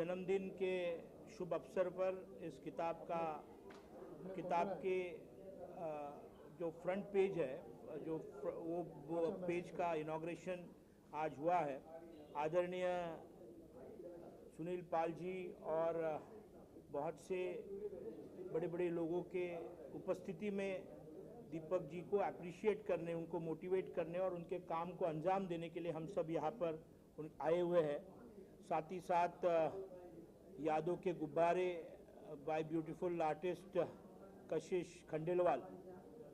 जन्मदिन के शुभ अवसर पर इस किताब के जो फ्रंट पेज है, जो वो पेज का इनॉग्रेशन आज हुआ है। आदरणीय सुनील पाल जी और बहुत से बड़े बड़े लोगों के उपस्थिति में दीपक जी को अप्रिशिएट करने, उनको मोटिवेट करने और उनके काम को अंजाम देने के लिए हम सब यहाँ पर आए हुए हैं। साथ ही साथ यादों के गुब्बारे बाय ब्यूटीफुल आर्टिस्ट कशिश खंडेलवाल,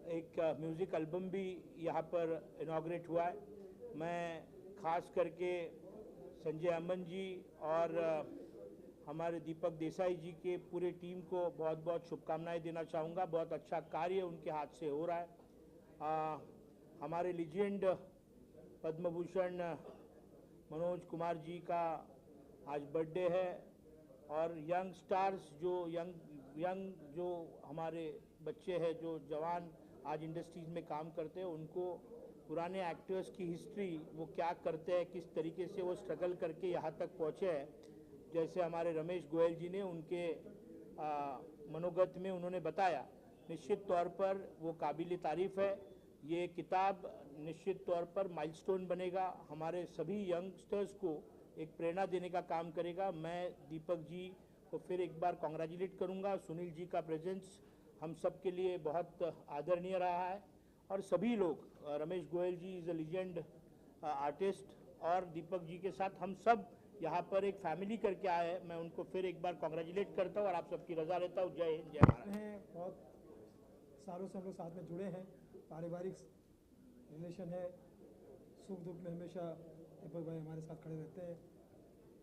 एक म्यूज़िक एल्बम भी यहाँ पर इनॉग्रेट हुआ है। मैं खास करके संजय अमन जी और हमारे दीपक देसाई जी के पूरे टीम को बहुत बहुत शुभकामनाएं देना चाहूँगा। बहुत अच्छा कार्य उनके हाथ से हो रहा है। हमारे लीजेंड पद्म भूषण मनोज कुमार जी का आज बर्थडे है और यंग स्टार्स जो हमारे बच्चे हैं, जो जवान आज इंडस्ट्रीज में काम करते हैं, उनको पुराने एक्टर्स की हिस्ट्री, वो क्या करते हैं, किस तरीके से वो स्ट्रगल करके यहाँ तक पहुँचे हैं। जैसे हमारे रमेश गोयल जी ने उनके मनोगत में उन्होंने बताया, निश्चित तौर पर वो काबिल तारीफ़ है। ये किताब निश्चित तौर पर माइलस्टोन बनेगा, हमारे सभी यंगस्टर्स को एक प्रेरणा देने का काम करेगा। मैं दीपक जी को फिर एक बार कॉन्ग्रेचुलेट करूंगा। सुनील जी का प्रेजेंस हम सब के लिए बहुत आदरणीय रहा है और सभी लोग, रमेश गोयल जी इज़ अ लीजेंड आर्टिस्ट और दीपक जी के साथ हम सब यहाँ पर एक फैमिली करके आए हैं। मैं उनको फिर एक बार कॉन्ग्रेचुलेट करता हूँ और आप सबकी रजा लेता हूँ। जय हिंद, जय भारत। बहुत सालों से हम लोग साथ में जुड़े हैं, पारिवारिक रिलेशन है, सुख दुख में हमेशा दीपक भाई हमारे साथ खड़े रहते हैं।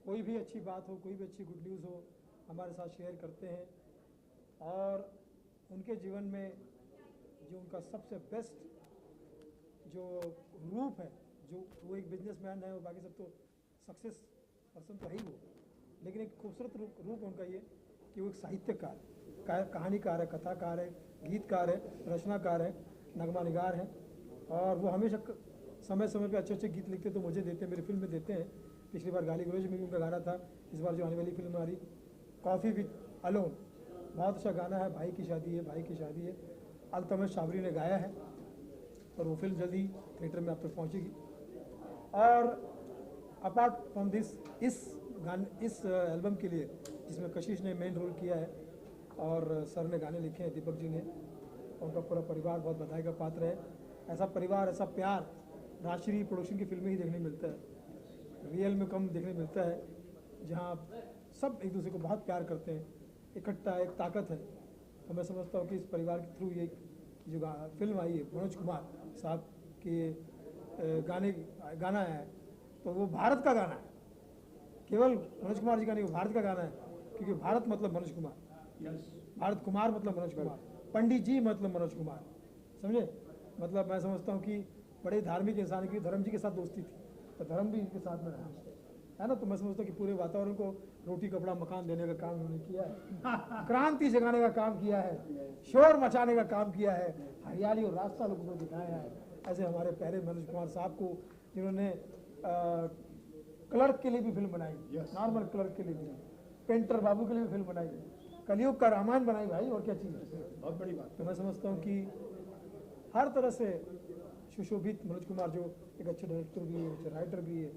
कोई भी अच्छी बात हो, कोई भी अच्छी गुड न्यूज़ हो, हमारे साथ शेयर करते हैं। और उनके जीवन में जो उनका सबसे बेस्ट जो रूप है, जो वो एक बिजनेसमैन है और बाकी सब तो सक्सेस पर्सन तो है ही वो, लेकिन एक खूबसूरत रूप उनका ये कि वो एक साहित्यकार, कहानीकार है, कथाकार है, गीतकार है, रचनाकार है, नगमा निगार है। और वो हमेशा समय समय पे अच्छे अच्छे गीत लिखते तो मुझे देते हैं, मेरी फिल्म में देते हैं। पिछली बार गाली गलौज में भी उनका गाना था, इस बार जो आने वाली फिल्म हमारी कॉफ़ी विद अलोन, बहुत अच्छा गाना है। भाई की शादी है, भाई की शादी है, अल्तमश शाबरी ने गाया है और वो फिल्म जल्दी थिएटर में आप तक पहुँचेगी। और अपार्ट फ्रॉम दिस, इस एल्बम के लिए जिसमें कशिश ने मेन रोल किया है और सर ने गाने लिखे हैं, दीपक जी ने, उनका पूरा परिवार बहुत बधाई का पात्र है। ऐसा परिवार, ऐसा प्यार राजश्री प्रोडक्शन की फिल्में ही देखने मिलता है, रियल में कम देखने मिलता है, जहाँ सब एक दूसरे को बहुत प्यार करते हैं, इकट्ठा एक ताकत है। तो मैं समझता हूँ कि इस परिवार के थ्रू ये जो फिल्म आई है मनोज कुमार साहब के गाना है, तो वो भारत का गाना है, केवल मनोज कुमार जी का नहीं, वो भारत का गाना है। क्योंकि भारत मतलब मनोज कुमार, भारत कुमार मतलब मनोज कुमार, पंडित जी मतलब मनोज कुमार, समझे। मतलब मैं समझता हूँ कि बड़े धार्मिक इंसान की धर्म जी के साथ दोस्ती थी, तो धर्म भी इनके साथ में रहा है ना। तो मैं समझता हूँ कि पूरे वातावरण को रोटी कपड़ा मकान देने का काम उन्होंने किया है, क्रांति जगाने का काम किया है, शोर मचाने का काम किया है, हरियाली और रास्ता लोगों को दिखाया है। ऐसे हमारे प्यारे मनोज कुमार साहब को, जिन्होंने क्लर्क के लिए भी फिल्म बनाई, नॉर्मल क्लर्क के लिए भी, पेंटर बाबू के लिए भी फिल्म बनाई, कलयुग का रामायण बनाई भाई, और क्या चीज़ है, बहुत बड़ी बात। तो मैं समझता हूँ कि हर तरह से सुशोभित मनोज कुमार, जो एक अच्छे डायरेक्टर भी है, अच्छे राइटर भी है,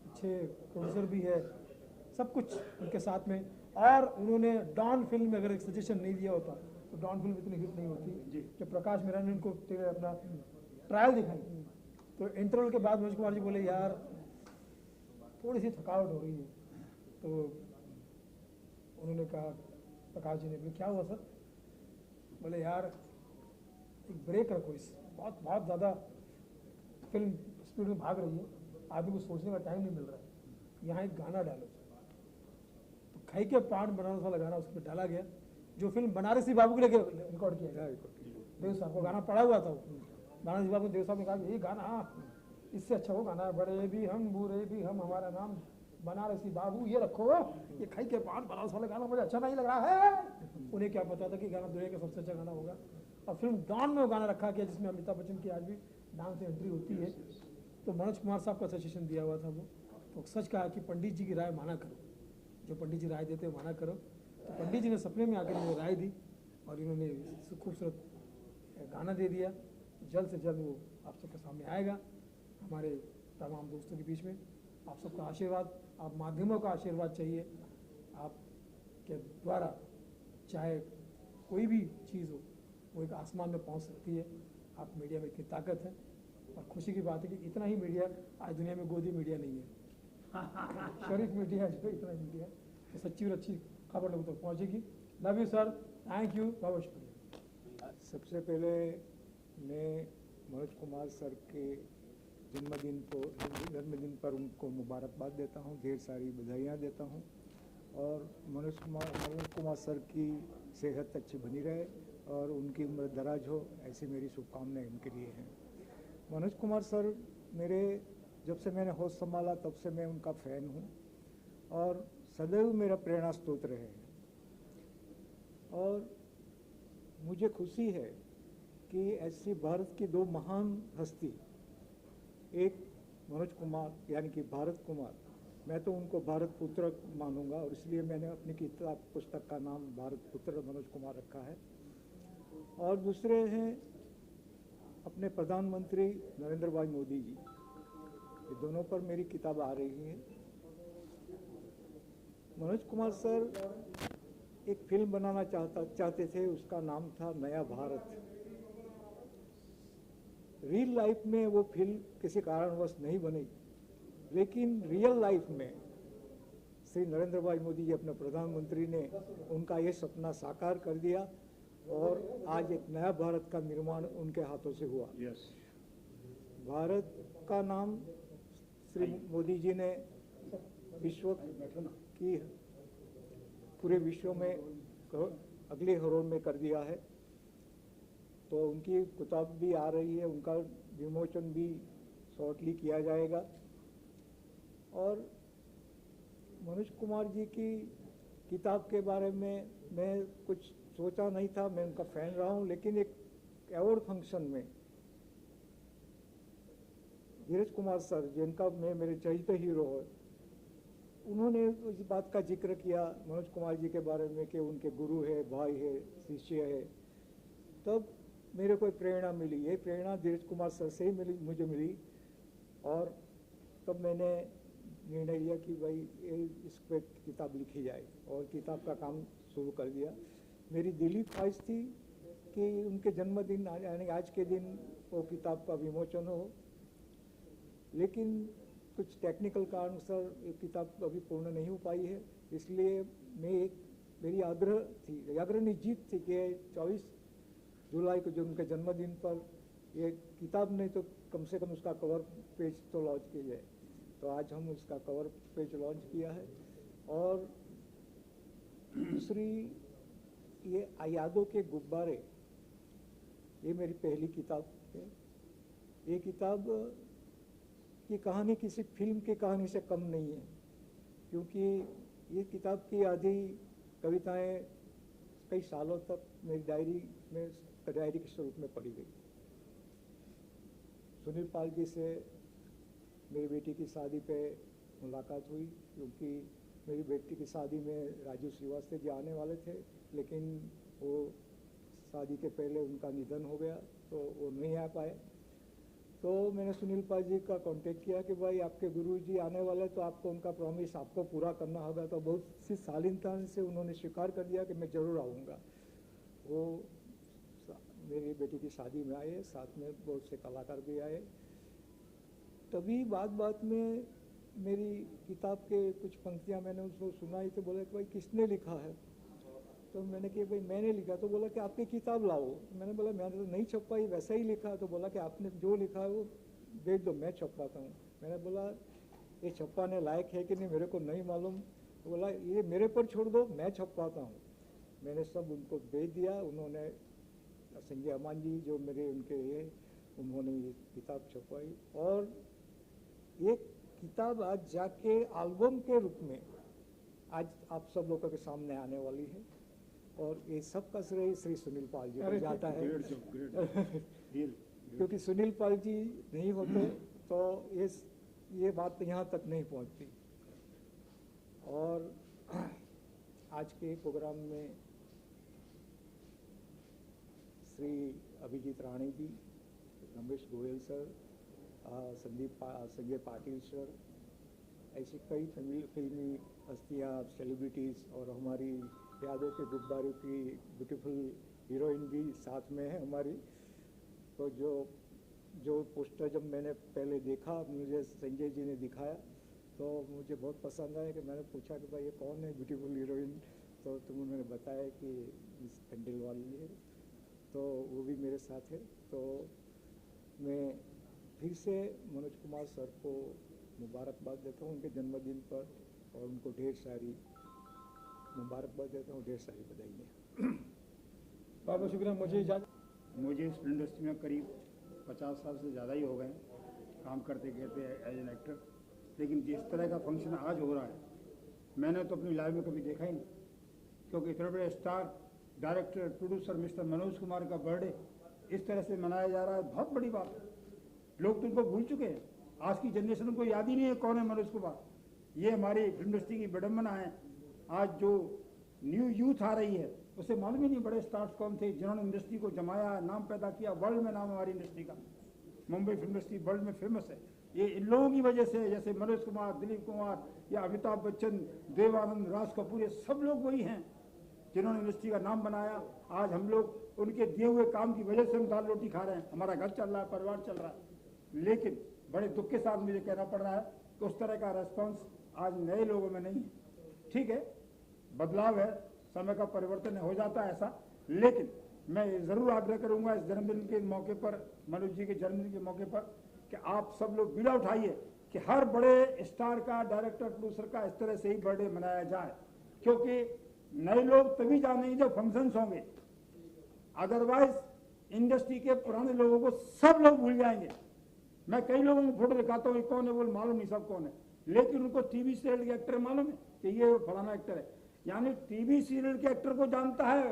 अच्छे प्रोड्यूसर भी है, सब कुछ उनके साथ में। और उन्होंने डॉन फिल्म में अगर एक सजेशन नहीं दिया होता तो डॉन फिल्म इतनी हिट नहीं होती। जब प्रकाश मेहरा ने उनको अपना ट्रायल दिखाई, तो इंटरवल के बाद मनोज कुमार जी बोले, यार थोड़ी सी थकावट हो रही है। तो उन्होंने कहा, प्रकाश जी ने, बोले क्या हुआ सर? बोले यार एक ब्रेक रखो, इस बहुत ज़्यादा फिल्म स्पीड में भाग रही है, आदमी को सोचने का टाइम नहीं मिल रहा है, यहाँ एक गाना डालो। तो खाई के पान बनारस वाला गाना उसमें डाला गया, जो फिल्म बनारसी बाबू के लिए रिकॉर्ड किया गया। देव साहब को गाना पड़ा हुआ था, बनारसी बाबू देव साहब ने कहा यही गाना, इससे अच्छा वो गाना है, बड़े भी हम बुरे भी हम, हमारा नाम बनारसी बाबू, ये रखो, ये खाई के पान बनारस वाला गाना मुझे अच्छा नहीं लग रहा है। उन्हें क्या पता था कि गाना दुनिया का सबसे अच्छा गाना होगा। और फिल्म डॉन में वो गाना रखा गया, जिसमें अमिताभ बच्चन की आज भी डांस से एंट्री होती है। तो मनोज कुमार साहब का सजेशन दिया हुआ था वो, तो सच कहा कि पंडित जी की राय माना करो, जो पंडित जी राय देते हैं माना करो। तो पंडित जी ने सपने में आकर मुझे राय दी और इन्होंने खूबसूरत गाना दे दिया। जल्द से जल्द वो आप सबके सामने आएगा हमारे तमाम दोस्तों के बीच में। आप सबका आशीर्वाद, आप माध्यमों का आशीर्वाद चाहिए। आपके द्वारा चाहे कोई भी चीज़ हो वो एक आसमान में पहुंच सकती है। आप मीडिया में इतनी ताकत है और खुशी की बात है कि इतना ही मीडिया आज दुनिया में गोदी मीडिया नहीं है शरीफ मीडिया जो है, इतना ही मीडिया है। तो सच्ची और अच्छी खबर लोगों तक पहुँचेगी। Love you sir, thank you, बहुत बहुत शुक्रिया। सबसे पहले मैं मनोज कुमार सर के जन्मदिन पर उनको मुबारकबाद देता हूँ, ढेर सारी बधाइयाँ देता हूँ और मनोज कुमार सर की सेहत अच्छी बनी रहे और उनकी उम्र दराज हो, ऐसी मेरी शुभकामनाएं उनके लिए हैं। मनोज कुमार सर मेरे जब से मैंने होश संभाला तब से मैं उनका फ़ैन हूँ और सदैव मेरा प्रेरणा स्रोत रहे हैं। और मुझे खुशी है कि ऐसी भारत की दो महान हस्ती, एक मनोज कुमार यानी कि भारत कुमार, मैं तो उनको भारत पुत्र मानूंगा और इसलिए मैंने अपनी किताब पुस्तक का नाम भारत पुत्र मनोज कुमार रखा है। और दूसरे हैं अपने प्रधानमंत्री नरेंद्र भाई मोदी जी, ये दोनों पर मेरी किताब आ रही है। मनोज कुमार सर एक फिल्म बनाना चाहते थे, उसका नाम था नया भारत। रियल लाइफ में वो फिल्म किसी कारणवश नहीं बनी, लेकिन रियल लाइफ में श्री नरेंद्र भाई मोदी जी अपने प्रधानमंत्री ने उनका ये सपना साकार कर दिया और आज एक नया भारत का निर्माण उनके हाथों से हुआ। भारत का नाम श्री मोदी जी ने विश्व की पूरे विश्व में अगले हरोल में कर दिया है। तो उनकी किताब भी आ रही है, उनका विमोचन भी शॉर्टली किया जाएगा। और मनोज कुमार जी की किताब के बारे में मैं कुछ सोचा नहीं था, मैं उनका फ़ैन रहा हूँ, लेकिन एक अवार्ड फंक्शन में धीरज कुमार सर, जिनका मैं मेरे चहेते हीरो है, उन्होंने इस बात का जिक्र किया मनोज कुमार जी के बारे में कि उनके गुरु है, भाई है, शिष्य है। तब मेरे को प्रेरणा मिली, ये प्रेरणा धीरज कुमार सर से ही मुझे मिली और तब मैंने निर्णय लिया कि भाई इस पर किताब लिखी जाए और किताब का काम शुरू कर दिया। मेरी दिली ख्वाहिश थी कि उनके जन्मदिन यानी आज के दिन वो किताब का विमोचन हो, लेकिन कुछ टेक्निकल कारण सर ये किताब अभी पूर्ण नहीं हो पाई है। इसलिए मेरी आग्रहनी जीत थी कि 24 जुलाई को जो उनके जन्मदिन पर ये किताब नहीं तो कम से कम उसका कवर पेज तो लॉन्च किया जाए। तो आज हम उसका कवर पेज लॉन्च किया है। और दूसरी ये यादों के गुब्बारे, ये मेरी पहली किताब है। ये किताब की कहानी किसी फिल्म की कहानी से कम नहीं है, क्योंकि ये किताब की आधी कविताएं कई सालों तक मेरी डायरी के स्वरूप में पढ़ी गई। सुनील पाल जी से मेरी बेटी की शादी पे मुलाकात हुई, क्योंकि मेरी बेटी की शादी में राजू श्रीवास्तव जी आने वाले थे, लेकिन वो शादी के पहले उनका निधन हो गया तो वो नहीं आ पाए। तो मैंने सुनील पाल जी का कांटेक्ट किया कि भाई आपके गुरुजी आने वाले, तो आपको उनका प्रॉमिस आपको पूरा करना होगा। तो बहुत सी शालीनता से उन्होंने स्वीकार कर दिया कि मैं ज़रूर आऊँगा। वो मेरी बेटी की शादी में आए, साथ में बहुत से कलाकार भी आए। तभी बात में मेरी किताब के कुछ पंक्तियाँ मैंने उसको सुनाई, तो बोला कि भाई किसने लिखा है? तो मैंने कहा भाई मैंने लिखा। तो बोला कि आपकी किताब लाओ। मैंने बोला मैंने तो नहीं छपाई, वैसा ही लिखा। तो बोला कि आपने जो लिखा है वो भेज दो, मैं छपवाता हूँ। मैंने बोला ये छपवाने लायक है कि नहीं मेरे को नहीं मालूम। तो बोला ये मेरे पर छोड़ दो, मैं छपवाता हूँ। मैंने सब उनको भेज दिया। उन्होंने संजय अमान जी जो मेरे उनके ये, उन्होंने ये किताब छपवाई और ये किताब आज जाके एल्बम के रूप में आज आप सब लोगों के सामने आने वाली है। और ये सब का श्रेय श्री सुनील पाल जी को जाता है क्योंकि सुनील पाल जी नहीं होते तो ये बात यहाँ तक नहीं पहुँचती। और आज के प्रोग्राम में श्री अभिजीत राणे जी, रमेश गोयल सर, संजय पाटिल सर, ऐसी कई फिल्मी हस्तियाँ, सेलिब्रिटीज़ और हमारी यादों के गुब्बारों की ब्यूटीफुल हीरोइन भी साथ में है हमारी। तो जो पोस्टर जब मैंने पहले देखा, मुझे संजय जी ने दिखाया तो मुझे बहुत पसंद आया। कि मैंने पूछा कि भाई ये कौन है ब्यूटीफुल हीरोइन, तो उन्होंने बताया कि मिस खंडेलवाल है, तो वो भी मेरे साथ है। तो मैं फिर से मनोज कुमार सर को मुबारकबाद देता हूँ उनके जन्मदिन पर, और उनको ढेर सारी मुबारकबाद देता हूँ, ढेर सारी बधाइयाँ। बहुत बहुत शुक्रिया। मुझे इस फिल्म इंडस्ट्री में करीब 50 साल से ज़्यादा ही हो गए काम करते करते एज एन एक्टर, लेकिन जिस तरह का फंक्शन आज हो रहा है मैंने तो अपनी लाइफ में कभी देखा ही नहीं, क्योंकि इतने बड़े star director producer mister Manoj Kumar का बर्थडे इस तरह से मनाया जा रहा है, बहुत बड़ी बात है। लोग तो उनको भूल चुके हैं, आज की जनरेशन को याद ही नहीं है कौन है मनोज कुमार। ये हमारी फिल्म इंडस्ट्री की विडम्बना है। आज जो न्यू यूथ आ रही है उसे मालूम ही नहीं बड़े स्टार्स कौन थे जिन्होंने इंडस्ट्री को जमाया, नाम पैदा किया। वर्ल्ड में नाम हमारी इंडस्ट्री का, मुंबई फिल्म इंडस्ट्री वर्ल्ड में फेमस है। ये इन लोगों की वजह से, जैसे मनोज कुमार, दिलीप कुमार या अमिताभ बच्चन, देवानंद, राज कपूर, ये सब लोग वही हैं जिन्होंने इंडस्ट्री का नाम बनाया। आज हम लोग उनके दिए हुए काम की वजह से हम दाल रोटी खा रहे हैं, हमारा घर चल रहा है, परिवार चल रहा है। लेकिन बड़े दुख के साथ मुझे कहना पड़ रहा है कि उस तरह का रेस्पॉन्स आज नए लोगों में नहीं है। ठीक है, बदलाव है, समय का परिवर्तन हो जाता है ऐसा, लेकिन मैं ज़रूर आग्रह करूंगा इस जन्मदिन के मौके पर, मनोज जी के जन्मदिन के मौके पर, कि आप सब लोग बीड़ा उठाइए कि हर बड़े स्टार का, डायरेक्टर, प्रोड्यूसर का इस तरह से ही बर्थडे मनाया जाए, क्योंकि नए लोग तभी जानेंगे जब फंक्शंस होंगे। अदरवाइज इंडस्ट्री के पुराने लोगों को सब लोग भूल जाएंगे। मैं कई लोगों को फोटो दिखाता हूँ, कौन है बोल मालूम नहीं सब कौन है, लेकिन उनको टीवी सीरियल के एक्टर मालूम है कि ये फलाना एक्टर है। यानी टीवी सीरियल के एक्टर को जानता है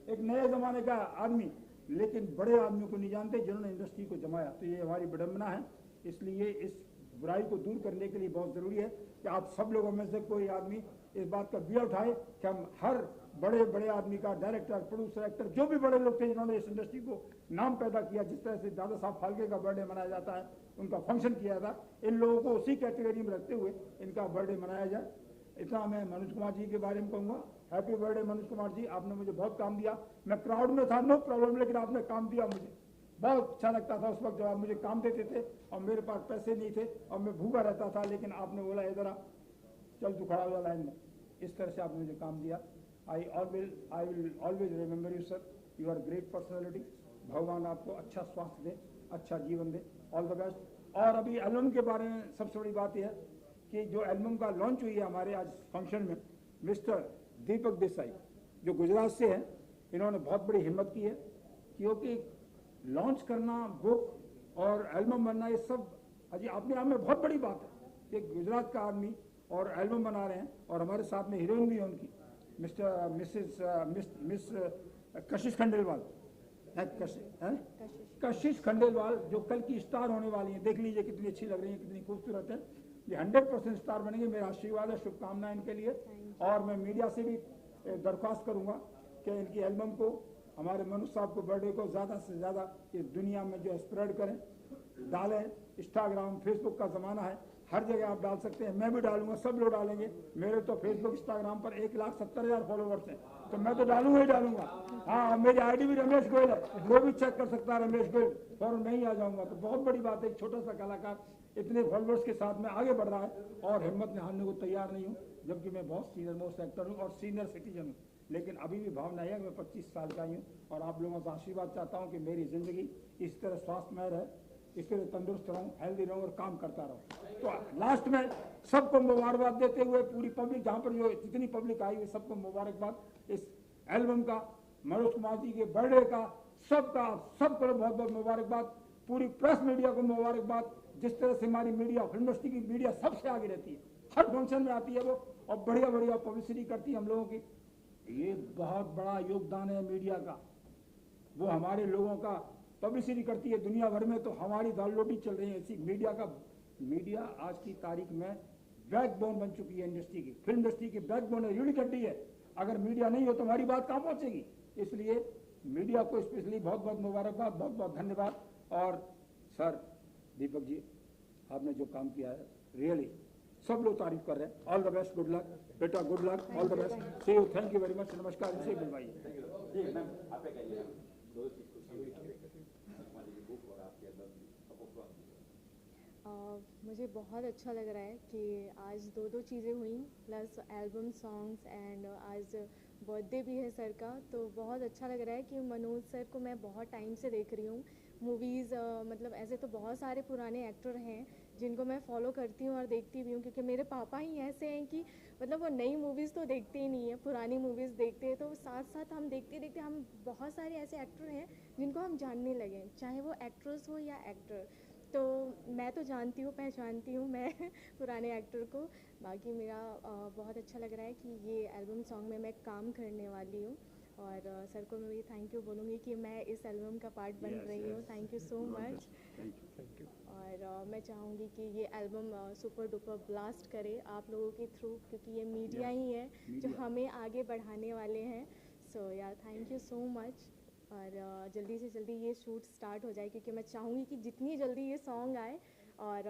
एक नए जमाने का आदमी, लेकिन बड़े आदमी को नहीं जानते जिन्होंने इंडस्ट्री को जमाया। तो ये हमारी विडंबना है, इसलिए इस बुराई को दूर करने के लिए बहुत ज़रूरी है कि आप सब लोगों में से कोई आदमी इस बात का बीड़ा उठाए कि हम हर बड़े बड़े आदमी का, डायरेक्टर, प्रोड्यूसर, एक्टर, जो भी बड़े लोग थे जिन्होंने इस इंडस्ट्री को नाम पैदा किया, जिस तरह से दादा साहब फाल्के का बर्थडे मनाया जाता है, उनका फंक्शन किया था, इन लोगों को उसी कैटेगरी में रखते हुए इनका बर्थडे मनाया जाए। इतना मैं मनोज कुमार जी के बारे में कहूँगा। हैप्पी बर्थडे मनोज कुमार जी, आपने मुझे बहुत काम दिया। मैं क्राउड में था, नो प्रॉब्लम, लेकिन आपने काम दिया मुझे। बहुत अच्छा लगता था उस वक्त जब आप मुझे काम देते थे और मेरे पास पैसे नहीं थे और मैं भूखा रहता था, लेकिन आपने बोला इधर आ, चल तू खड़ा हुआ लाइन में। इस तरह से आपने मुझे काम दिया। I will always remember you sir, you are great personality. भगवान आपको अच्छा स्वास्थ्य दे, अच्छा जीवन दे, ऑल द बेस्ट। और अभी एल्बम के बारे में सबसे बड़ी बात यह है कि जो एल्बम का लॉन्च हुई है हमारे आज फंक्शन में, मिस्टर दीपक देसाई जो गुजरात से हैं, इन्होंने बहुत बड़ी हिम्मत की है, क्योंकि लॉन्च करना, बुक और एल्बम बनना, ये सब अजी अपने आप में बहुत बड़ी बात है। एक गुजरात का आदमी और एल्बम बना रहे हैं, और हमारे साथ में हीरोइन भी है उनकी, मिस कशिश खंडेलवाल, कशिश खंडेलवाल, जो कल की स्टार होने वाली हैं। देख लीजिए कितनी अच्छी लग रही है, कितनी खूबसूरत है। ये 100% स्टार बनेंगे। मेरा आशीर्वाद है, शुभकामनाएं इनके लिए। और मैं मीडिया से भी दरख्वास्त करूंगा कि इनकी एल्बम को, हमारे मनोज साहब को बर्थडे को ज़्यादा से ज़्यादा इस दुनिया में जो स्प्रेड करें, डालें। इंस्टाग्राम, फेसबुक का ज़माना है, हर जगह आप डाल सकते हैं, मैं भी डालूंगा, सब लोग डालेंगे। मेरे तो फेसबुक, इंस्टाग्राम पर 1,70,000 फॉलोवर्स हैं, तो मैं तो डालूंगा ही डालूंगा। हाँ, मेरी आईडी भी रमेश गोयल है, वो भी चेक कर सकता है रमेश गोयल, फौरन नहीं आ जाऊंगा। तो बहुत बड़ी बात है, एक छोटा सा कलाकार इतने फॉलोअर्स के साथ में आगे बढ़ रहा है, और हिम्मत ने हारने को तैयार नहीं हूँ, जबकि मैं बहुत सीनियर मोस्ट एक्टर हूँ और सीनियर सिटीजन हूँ। लेकिन अभी भी भावना है, मैं 25 साल का ही हूँ, और आप लोगों का आशीर्वाद चाहता हूँ कि मेरी ज़िंदगी इस तरह स्वास्थ्यमय रहे, इस तरह तंदुरुस्त रहूँ, हेल्दी रहूँ और काम करता रहूँ। तो लास्ट में सबको मुबारकबाद देते हुए, पूरी पब्लिक, जहाँ पर जो जितनी पब्लिक आई हुई, सबको मुबारकबाद। इस एल्बम का, मनोज कुमार जी के बर्थडे का, सबको बहुत बहुत मुबारकबाद। पूरी प्रेस मीडिया को मुबारकबाद। जिस तरह से हमारी मीडिया, फिल्म इंडस्ट्री की मीडिया सबसे आगे रहती है, हर फंक्शन में आती है वो, और बढ़िया बढ़िया पब्लिसिटी करती है हम लोगों की। ये बहुत बड़ा योगदान है मीडिया का, वो हमारे लोगों का पब्लिसिटी करती है दुनिया भर में। तो हमारी दाल रोटी चल रही है इसी मीडिया का। मीडिया आज की तारीख में बैकबोन बन चुकी है इंडस्ट्री की। फिल्म इंडस्ट्री की बैकबोन है, रीढ़ की हड्डी है। अगर मीडिया नहीं हो तो हमारी बात कहाँ पहुंचेगी? इसलिए मीडिया को स्पेशली बहुत बहुत मुबारकबाद, बहुत बहुत धन्यवाद। और सर दीपक जी, आपने जो काम किया है रियली सब लोग तारीफ कर रहे हैं। All the best, good luck बेटा, good luck, all the best, see you, thank you very much, नमस्कार। से गुड बाय जी मैम। मुझे बहुत अच्छा लग रहा है कि आज दो चीज़ें हुई, प्लस एल्बम सॉन्ग्स एंड आज बर्थडे भी है सर का। तो बहुत अच्छा लग रहा है कि मनोज सर को मैं बहुत टाइम से देख रही हूँ मूवीज़। मतलब ऐसे तो बहुत सारे पुराने एक्टर हैं जिनको मैं फॉलो करती हूँ और देखती भी हूँ, क्योंकि मेरे पापा ही ऐसे हैं कि मतलब वो नई मूवीज़ तो देखते ही नहीं है, पुरानी मूवीज़ देखते हैं। तो साथ साथ हम देखते देखते हम बहुत सारे ऐसे एक्टर हैं जिनको हम जानने लगे, चाहे वो एक्ट्रेस हो या एक्टर। तो मैं तो जानती हूँ, पहचानती हूँ मैं पुराने एक्टर को। बाकी मेरा बहुत अच्छा लग रहा है कि ये एल्बम सॉन्ग में मैं काम करने वाली हूँ। और सर को मैं भी थैंक यू बोलूँगी कि मैं इस एल्बम का पार्ट बन रही हूँ। Thank you so much. और मैं चाहूँगी कि ये एल्बम सुपर डुपर ब्लास्ट करे आप लोगों के थ्रू, क्योंकि ये मीडिया ही है जो हमें आगे बढ़ाने वाले हैं। सो यार थैंक यू सो मच। और जल्दी से जल्दी ये शूट स्टार्ट हो जाए, क्योंकि मैं चाहूँगी कि जितनी जल्दी ये सॉन्ग आए और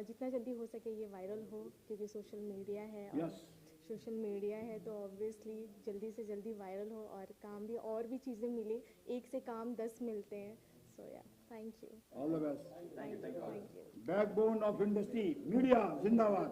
जितना जल्दी हो सके ये वायरल हो, क्योंकि सोशल मीडिया है। और सोशल मीडिया है तो ऑब्वियसली जल्दी से जल्दी वायरल हो और काम भी और भी चीज़ें मिले, एक से काम 10 मिलते हैं। सो या thank you, all the best, thank you. Backbone of industry media जिंदाबाद।